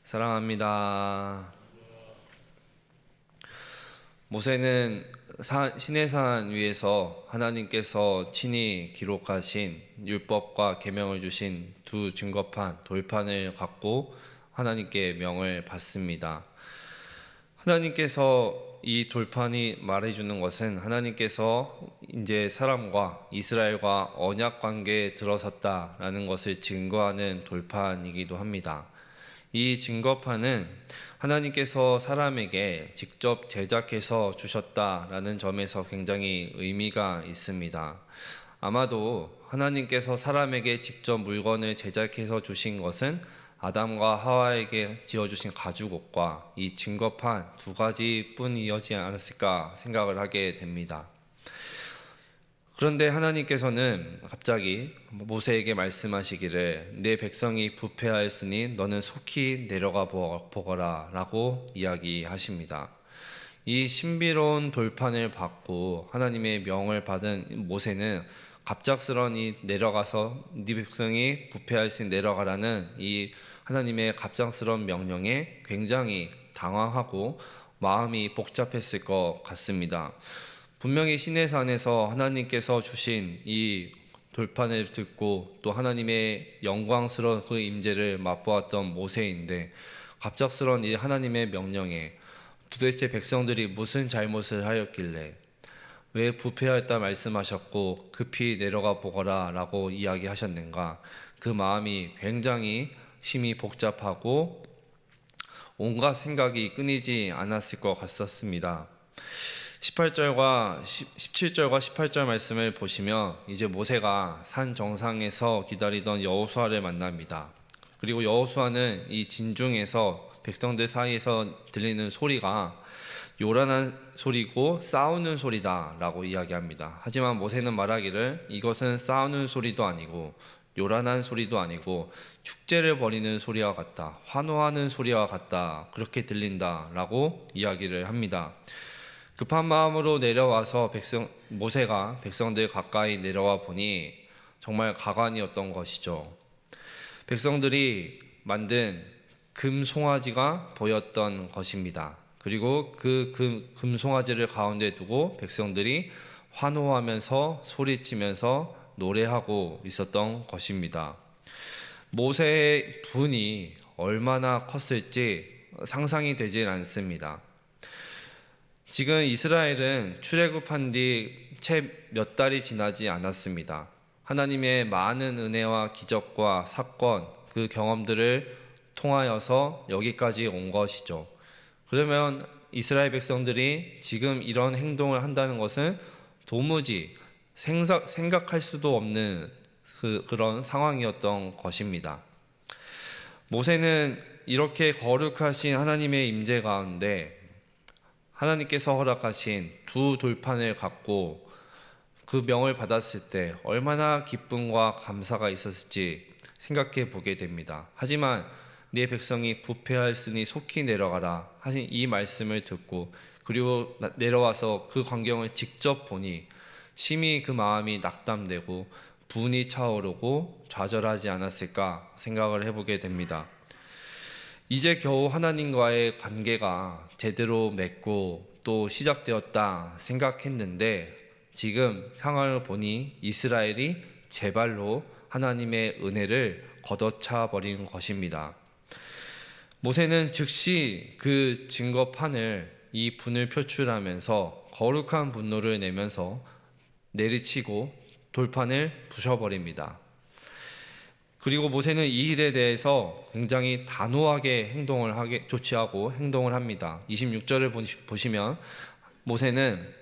사랑합니다. 모세는 시내산 위에서 하나님께서 친히 기록하신 율법과 계명을 주신 두 증거판, 돌판을 갖고 하나님께 명을 받습니다. 하나님께서 이 돌판이 말해주는 것은 하나님께서 이제 사람과 이스라엘과 언약 관계에 들어섰다라는 것을 증거하는 돌판이기도 합니다. 이 증거판은 하나님께서 사람에게 직접 제작해서 주셨다라는 점에서 굉장히 의미가 있습니다. 아마도 하나님께서 사람에게 직접 물건을 제작해서 주신 것은 아담과 하와에게 지어주신 가죽옷과 이 증거판 두 가지뿐이지 않았을까 생각을 하게 됩니다. 그런데 하나님께서는 갑자기 모세에게 말씀하시기를 내 백성이 부패하였으니 너는 속히 내려가 보거라 라고 이야기하십니다. 이 신비로운 돌판을 받고 하나님의 명을 받은 모세는 갑작스러니 내려가서 네 백성이 부패하였으니 내려가라는 이 하나님의 갑작스러운 명령에 굉장히 당황하고 마음이 복잡했을 것 같습니다. 분명히 시내산에서 하나님께서 주신 이 돌판을 듣고 또 하나님의 영광스러운 그 임재를 맛보았던 모세인데 갑작스러운 이 하나님의 명령에 도대체 백성들이 무슨 잘못을 하였길래 왜 부패하였다 말씀하셨고 급히 내려가 보거라 라고 이야기하셨는가, 그 마음이 굉장히 심히 복잡하고 온갖 생각이 끊이지 않았을 것 같았습니다. 17절과 18절 말씀을 보시면 이제 모세가 산 정상에서 기다리던 여호수아를 만납니다. 그리고 여호수아는 이 진중에서 백성들 사이에서 들리는 소리가 요란한 소리고 싸우는 소리다 라고 이야기합니다. 하지만 모세는 말하기를 이것은 싸우는 소리도 아니고 요란한 소리도 아니고 축제를 벌이는 소리와 같다, 환호하는 소리와 같다, 그렇게 들린다 라고 이야기를 합니다. 급한 마음으로 내려와서 모세가 백성들 가까이 내려와 보니 정말 가관이었던 것이죠. 백성들이 만든 금 송아지가 보였던 것입니다. 그리고 그 금송아지를 가운데 두고 백성들이 환호하면서 소리치면서 노래하고 있었던 것입니다. 모세의 분이 얼마나 컸을지 상상이 되질 않습니다. 지금 이스라엘은 출애굽한 뒤 채 몇 달이 지나지 않았습니다. 하나님의 많은 은혜와 기적과 사건, 그 경험들을 통하여서 여기까지 온 것이죠. 그러면 이스라엘 백성들이 지금 이런 행동을 한다는 것은 도무지 생각할 수도 없는 그런 상황이었던 것입니다. 모세는 이렇게 거룩하신 하나님의 임재 가운데 하나님께서 허락하신 두 돌판을 갖고 그 명을 받았을 때 얼마나 기쁨과 감사가 있었을지 생각해 보게 됩니다. 하지만 네 백성이 부패하였으니 속히 내려가라 하신 이 말씀을 듣고 그리고 내려와서 그 광경을 직접 보니 심히 그 마음이 낙담되고 분이 차오르고 좌절하지 않았을까 생각을 해보게 됩니다. 이제 겨우 하나님과의 관계가 제대로 맺고 또 시작되었다 생각했는데 지금 상황을 보니 이스라엘이 제 발로 하나님의 은혜를 걷어차 버린 것입니다. 모세는 즉시 그 증거판을 이 분을 표출하면서 거룩한 분노를 내면서 내리치고 돌판을 부셔버립니다. 그리고 모세는 이 일에 대해서 굉장히 단호하게 조치하고 행동을 합니다. 26절을 보시면 모세는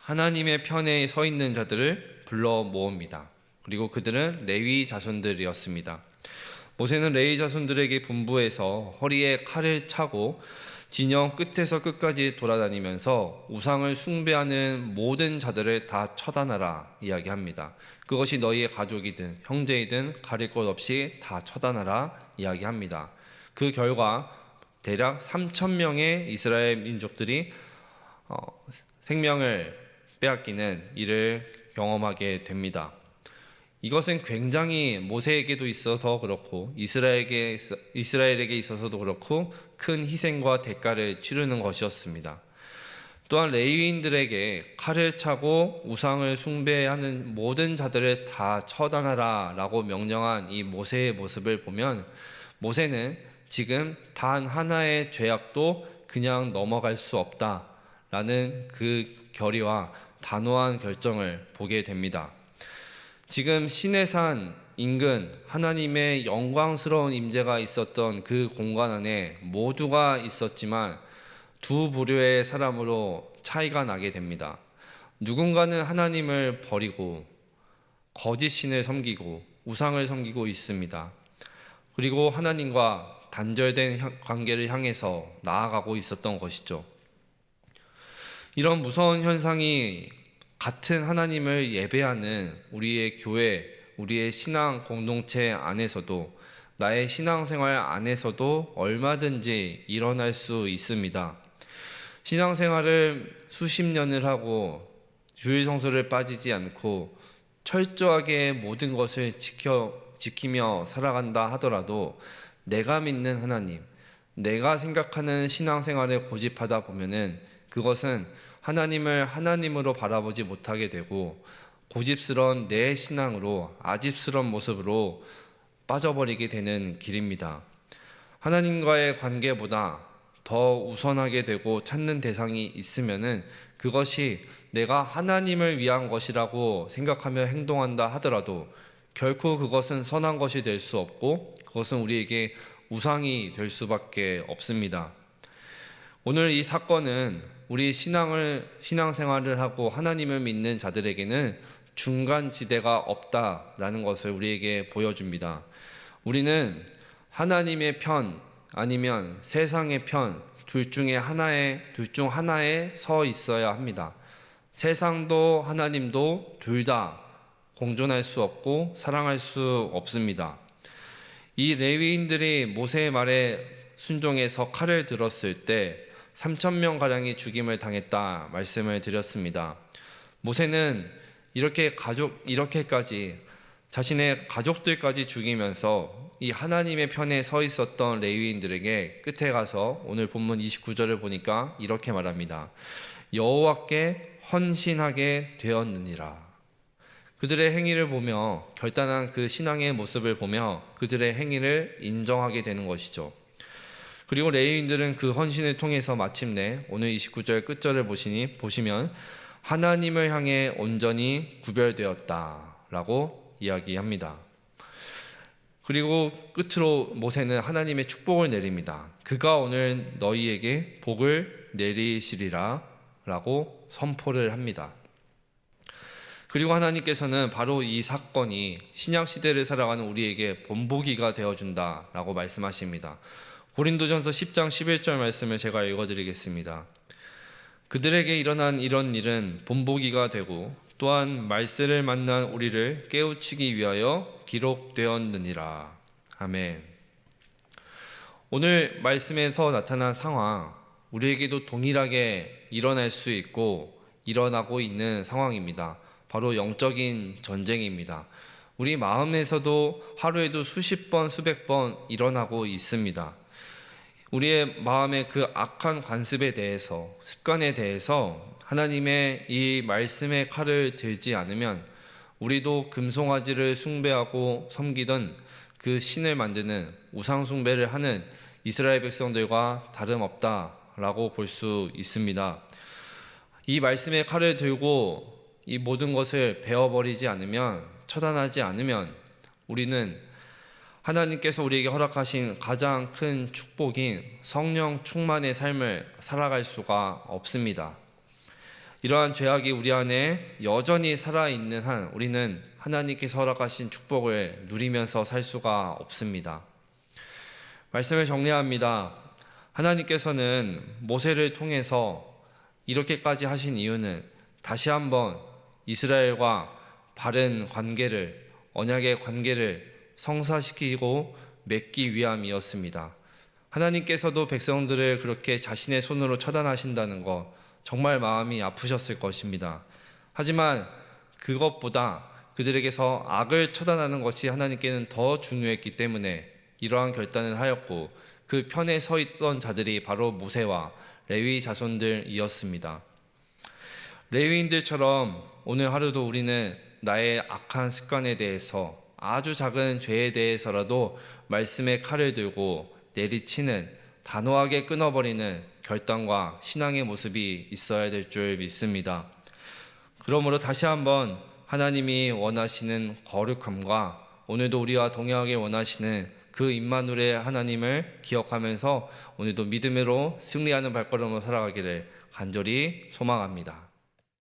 하나님의 편에 서 있는 자들을 불러 모읍니다. 그리고 그들은 레위 자손들이었습니다. 모세는 레위 자손들에게 분부해서 허리에 칼을 차고 진영 끝에서 끝까지 돌아다니면서 우상을 숭배하는 모든 자들을 다 처단하라 이야기합니다. 그것이 너희의 가족이든 형제이든 가릴 것 없이 다 처단하라 이야기합니다. 그 결과 대략 3,000명의 이스라엘 민족들이 생명을 빼앗기는 일을 경험하게 됩니다. 이것은 굉장히 모세에게도 있어서 그렇고 이스라엘에게 있어서도 그렇고 큰 희생과 대가를 치르는 것이었습니다. 또한 레위인들에게 칼을 차고 우상을 숭배하는 모든 자들을 다 처단하라 라고 명령한 이 모세의 모습을 보면 모세는 지금 단 하나의 죄악도 그냥 넘어갈 수 없다라는 그 결의와 단호한 결정을 보게 됩니다. 지금 시내산 인근 하나님의 영광스러운 임재가 있었던 그 공간 안에 모두가 있었지만 두 부류의 사람으로 차이가 나게 됩니다. 누군가는 하나님을 버리고 거짓 신을 섬기고 우상을 섬기고 있습니다. 그리고 하나님과 단절된 관계를 향해서 나아가고 있었던 것이죠. 이런 무서운 현상이 같은 하나님을 예배하는 우리의 교회, 우리의 신앙 공동체 안에서도, 나의 신앙생활 안에서도 얼마든지 일어날 수 있습니다. 신앙생활을 수십 년을 하고 주일 성수를 빠지지 않고 철저하게 모든 것을 지키며 살아간다 하더라도 내가 믿는 하나님, 내가 생각하는 신앙생활을 고집하다 보면은 그것은 하나님을 하나님으로 바라보지 못하게 되고 고집스러운 내 신앙으로 아집스러운 모습으로 빠져버리게 되는 길입니다. 하나님과의 관계보다 더 우선하게 되고 찾는 대상이 있으면은 그것이 내가 하나님을 위한 것이라고 생각하며 행동한다 하더라도 결코 그것은 선한 것이 될 수 없고 그것은 우리에게 우상이 될 수밖에 없습니다. 오늘 이 사건은 우리 신앙생활을 하고 하나님을 믿는 자들에게는 중간지대가 없다라는 것을 우리에게 보여줍니다. 우리는 하나님의 편 아니면 세상의 편 둘 중 하나에 서 있어야 합니다. 세상도 하나님도 둘 다 공존할 수 없고 사랑할 수 없습니다. 이 레위인들이 모세의 말에 순종해서 칼을 들었을 때 3,000명가량이 죽임을 당했다 말씀을 드렸습니다. 모세는 이렇게까지 자신의 가족들까지 죽이면서 이 하나님의 편에 서 있었던 레위인들에게 끝에 가서 오늘 본문 29절을 보니까 이렇게 말합니다. 여호와께 헌신하게 되었느니라. 그들의 행위를 보며 결단한 그 신앙의 모습을 보며 그들의 행위를 인정하게 되는 것이죠. 그리고 레위인들은 그 헌신을 통해서 마침내 오늘 29절 끝절을 보시면 하나님을 향해 온전히 구별되었다라고 이야기합니다. 그리고 끝으로 모세는 하나님의 축복을 내립니다. 그가 오늘 너희에게 복을 내리시리라 라고 선포를 합니다. 그리고 하나님께서는 바로 이 사건이 신약시대를 살아가는 우리에게 본보기가 되어준다라고 말씀하십니다. 고린도전서 10장 11절 말씀을 제가 읽어드리겠습니다. 그들에게 일어난 이런 일은 본보기가 되고 또한 말세를 만난 우리를 깨우치기 위하여 기록되었느니라. 아멘. 오늘 말씀에서 나타난 상황, 우리에게도 동일하게 일어날 수 있고 일어나고 있는 상황입니다. 바로 영적인 전쟁입니다. 우리 마음에서도 하루에도 수십 번, 수백 번 일어나고 있습니다. 우리의 마음의 그 악한 관습에 대해서, 습관에 대해서 하나님의 이 말씀의 칼을 들지 않으면 우리도 금송아지를 숭배하고 섬기던 그 신을 만드는 우상 숭배를 하는 이스라엘 백성들과 다름없다라고 볼 수 있습니다. 이 말씀의 칼을 들고 이 모든 것을 베어버리지 않으면, 처단하지 않으면 우리는 하나님께서 우리에게 허락하신 가장 큰 축복인 성령 충만의 삶을 살아갈 수가 없습니다. 이러한 죄악이 우리 안에 여전히 살아있는 한 우리는 하나님께서 허락하신 축복을 누리면서 살 수가 없습니다. 말씀을 정리합니다. 하나님께서는 모세를 통해서 이렇게까지 하신 이유는 다시 한번 이스라엘과 바른 관계를, 언약의 관계를 성사시키고 맺기 위함이었습니다. 하나님께서도 백성들을 그렇게 자신의 손으로 처단하신다는 것 정말 마음이 아프셨을 것입니다. 하지만 그것보다 그들에게서 악을 처단하는 것이 하나님께는 더 중요했기 때문에 이러한 결단을 하였고, 그 편에 서 있던 자들이 바로 모세와 레위 자손들이었습니다. 레위인들처럼 오늘 하루도 우리는 나의 악한 습관에 대해서, 아주 작은 죄에 대해서라도 말씀의 칼을 들고 내리치는, 단호하게 끊어버리는 결단과 신앙의 모습이 있어야 될 줄 믿습니다. 그러므로 다시 한번 하나님이 원하시는 거룩함과 오늘도 우리와 동행하게 원하시는 그 임마누엘의 하나님을 기억하면서 오늘도 믿음으로 승리하는 발걸음으로 살아가기를 간절히 소망합니다.